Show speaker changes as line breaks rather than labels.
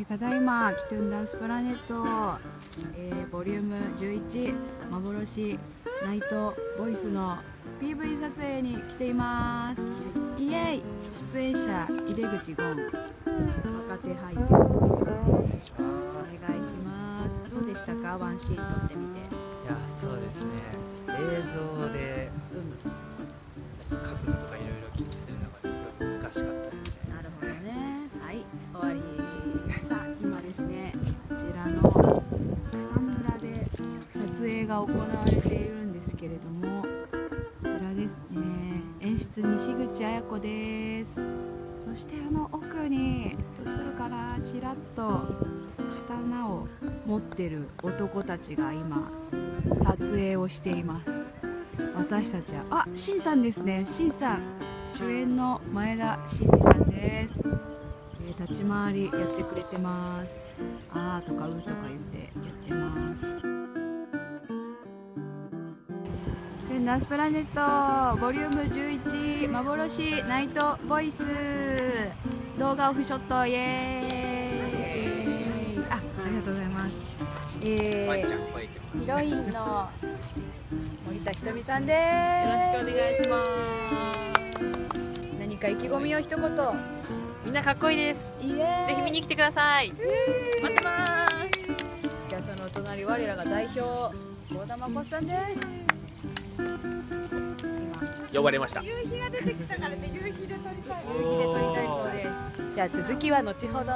ただいまキトゥンダンスプラネット、ボリューム11幻ナイトボイスの PV 撮影に来ています。イエイ。出演者井出口ゴン、若手俳優さんですね。お願いします。どうでしたか、ワンシーン撮ってみて。
いや、そうですね、映像で角度とかいろいろ気にするのがすごい難しかったですね。
なるほどね。はい、終わり。さあ、今ですね、こちらの草むらで撮影が行われているんですけれども、こちらですね、演出西口彩子です。そして奥に映るかな、ちらっと刀を持ってる男たちが今撮影をしています。私たちはシンさんですね。シンさん、主演の前田真司さんです。立ち回りやってくれてます。あーとかうとか言ってやってます。キトゥンダンスプラネットボリューム11幻ナイトボイス動画オフショット、イエーイ。ありがとうございます。ヒロインの森田ひとみさんです。
よろしくお願いします。
何か意気込みを一言。
みんなかっこいいです。
イエーイ。
ぜひ見に来てください。待ってます。
じゃあその隣、我らが代表郷田真子さんです。
呼ばれました。
夕日が出てきたからね、夕日で撮りたい。
夕日で撮りたいそうです。じゃあ続きは後ほど。